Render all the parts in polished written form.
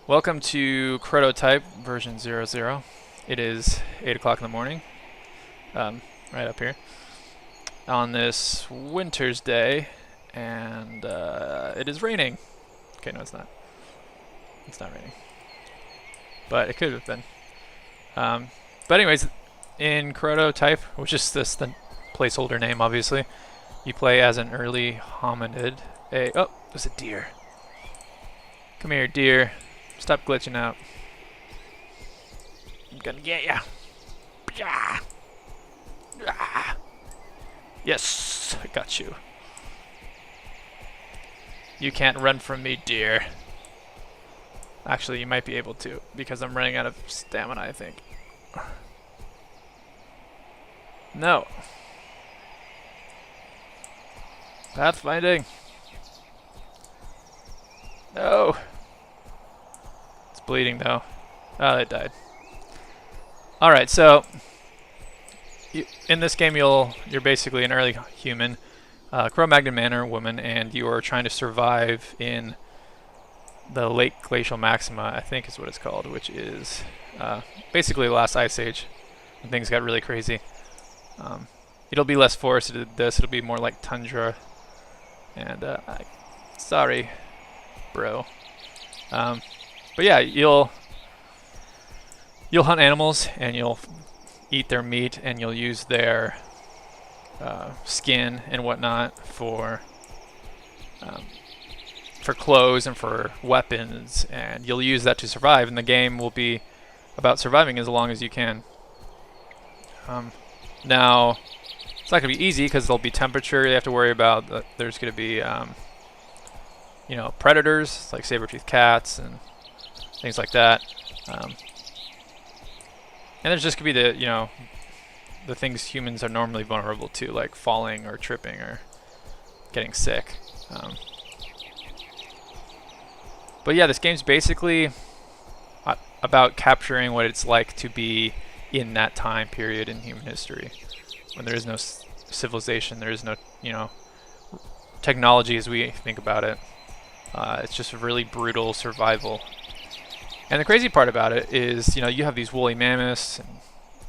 Welcome to Crototype version 00. It is 8 o'clock in the morning, right up here, on this winter's day, and it is raining. Okay, no it's not. It's not raining. But it could have been. But anyways, in Crototype, which is the placeholder name obviously, you play as an early hominid. Oh, there's a deer. Come here, deer. Stop glitching out. I'm gonna get ya. Yeah. Ah. Yes, I got you. You can't run from me, dear. Actually, you might be able to, because I'm running out of stamina, I think. No. Pathfinding. No. It's bleeding though. Oh, it died. Alright, so in this game you're basically an early human, Cro-Magnon man or woman, and you are trying to survive in the late glacial maxima, I think is what it's called, which is basically the last ice age when things got really crazy. It'll be less forested than this, it'll be more like tundra, and sorry, bro. But yeah, you'll hunt animals and you'll eat their meat and you'll use their skin and whatnot for clothes and for weapons, and you'll use that to survive, and the game will be about surviving as long as you can. Now, it's not going to be easy because there'll be temperature you have to worry about. There's going to be you know, predators like saber-toothed cats and things like that. And there's just going to be the things humans are normally vulnerable to, like falling or tripping or getting sick. But yeah, this game's basically about capturing what it's like to be in that time period in human history, when there is no civilization, there is no, technology as we think about it. It's just a really brutal survival. And the crazy part about it is, you have these woolly mammoths and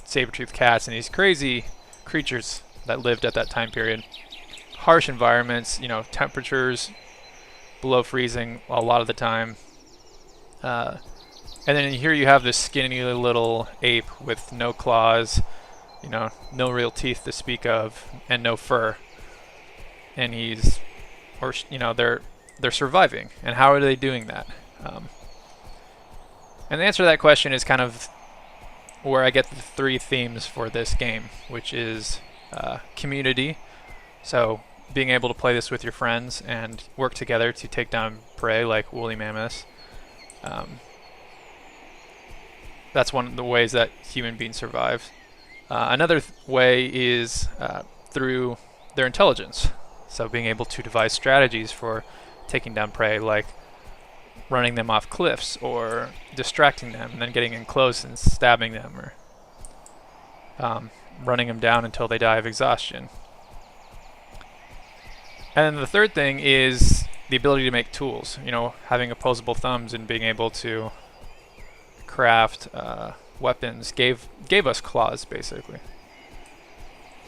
saber-toothed cats and these crazy creatures that lived at that time period. Harsh environments, temperatures below freezing a lot of the time. And then here you have this skinny little ape with no claws, no real teeth to speak of, and no fur. And they're surviving. And how are they doing that? And the answer to that question is kind of where I get the three themes for this game, which is community. So being able to play this with your friends and work together to take down prey like woolly mammoths. That's one of the ways that human beings survive. Another way is through their intelligence. So being able to devise strategies for taking down prey, like running them off cliffs or distracting them and then getting in close and stabbing them, or running them down until they die of exhaustion. And then the third thing is the ability to make tools, having opposable thumbs and being able to craft weapons gave us claws, basically.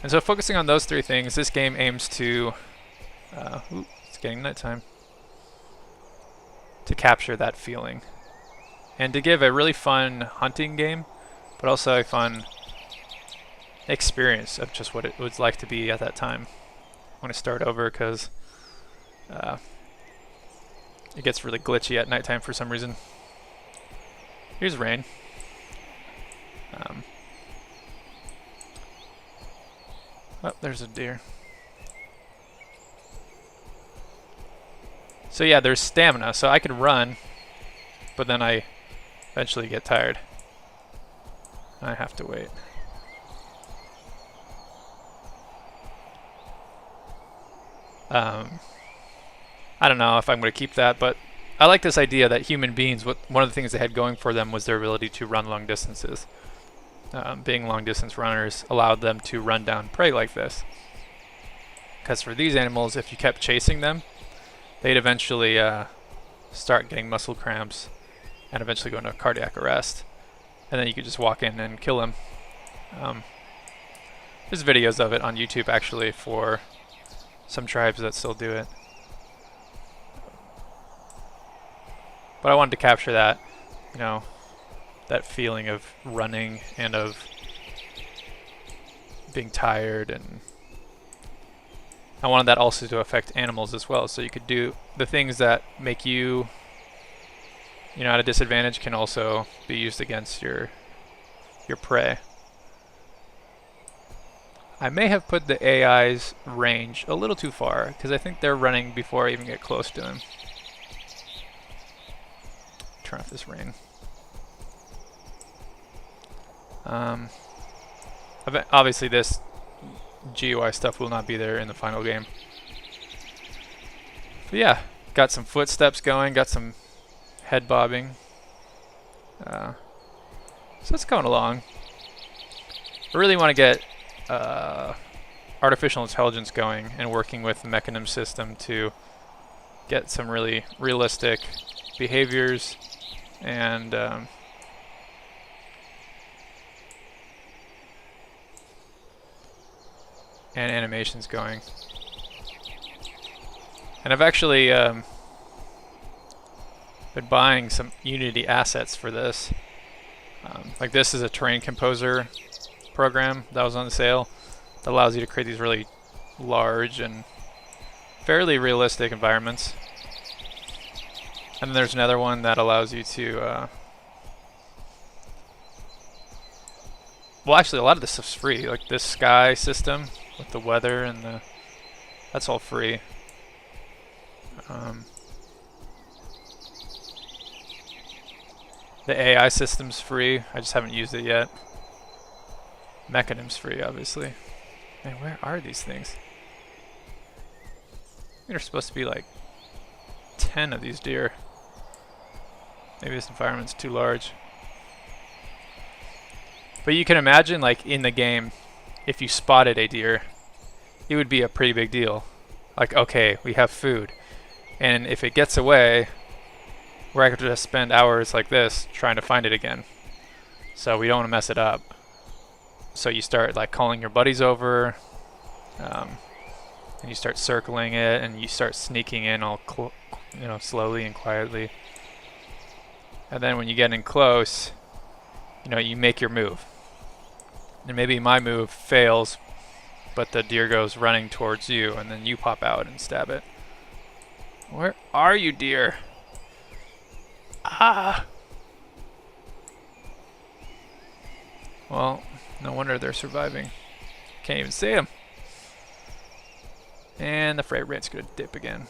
And so focusing on those three things, this game aims to it's getting nighttime, to capture that feeling and to give a really fun hunting game, but also a fun experience of just what it was like to be at that time. I want to start over because it gets really glitchy at nighttime for some reason. Here's rain. Oh, there's a deer. So yeah, there's stamina, so I can run, but then I eventually get tired. I have to wait. I don't know if I'm going to keep that, but I like this idea that human beings, one of the things they had going for them was their ability to run long distances. Being long distance runners allowed them to run down prey like this. Because for these animals, if you kept chasing them, they'd eventually start getting muscle cramps and eventually go into cardiac arrest. And then you could just walk in and kill him. There's videos of it on YouTube actually for some tribes that still do it. But I wanted to capture that, you know, that feeling of running and of being tired, and I wanted that also to affect animals as well. So you could do the things that make you, you know, at a disadvantage can also be used against your prey. I may have put the AI's range a little too far because I think they're running before I even get close to him. Turn off this rain. Obviously this GUI stuff will not be there in the final game. But yeah, got some footsteps going, got some head bobbing. So it's going along. I really want to get artificial intelligence going and working with the mechanism system to get some really realistic behaviors and animations going. And I've actually been buying some Unity assets for this. Like this is a terrain composer program that was on sale that allows you to create these really large and fairly realistic environments. And then there's another one that allows you to well, actually a lot of this stuff's free, like this sky system with the weather and that's all free. The AI system's free, I just haven't used it yet. Mechanism's free, obviously. Man, where are these things? I think there's supposed to be like 10 of these deer. Maybe this environment's too large. But you can imagine, like, in the game, if you spotted a deer, it would be a pretty big deal. Like, okay, we have food. And if it gets away, we're going to just spend hours like this trying to find it again. So we don't want to mess it up. So you start like calling your buddies over, and you start circling it, and you start sneaking in all you know, slowly and quietly. And then when you get in close, you know, you make your move. And maybe my move fails, but the deer goes running towards you, and then you pop out and stab it. Where are you, deer? Ah! Well, no wonder they're surviving. Can't even see them. And the frame rate's gonna dip again.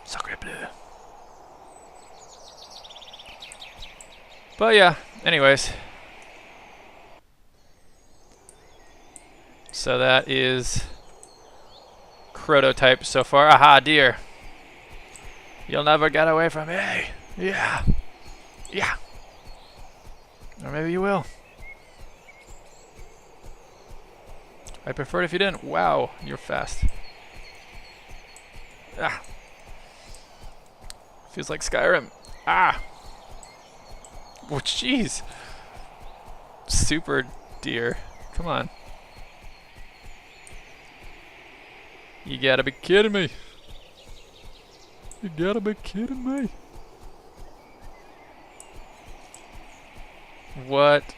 Sacre bleu. But yeah, anyways. So that is Crototype so far. Aha, deer. You'll never get away from me. Yeah. Yeah. Or maybe you will. I prefer it if you didn't. Wow, you're fast. Ah. Feels like Skyrim. Ah. Oh, jeez. Super deer. Come on. You gotta be kidding me. You gotta be kidding me. What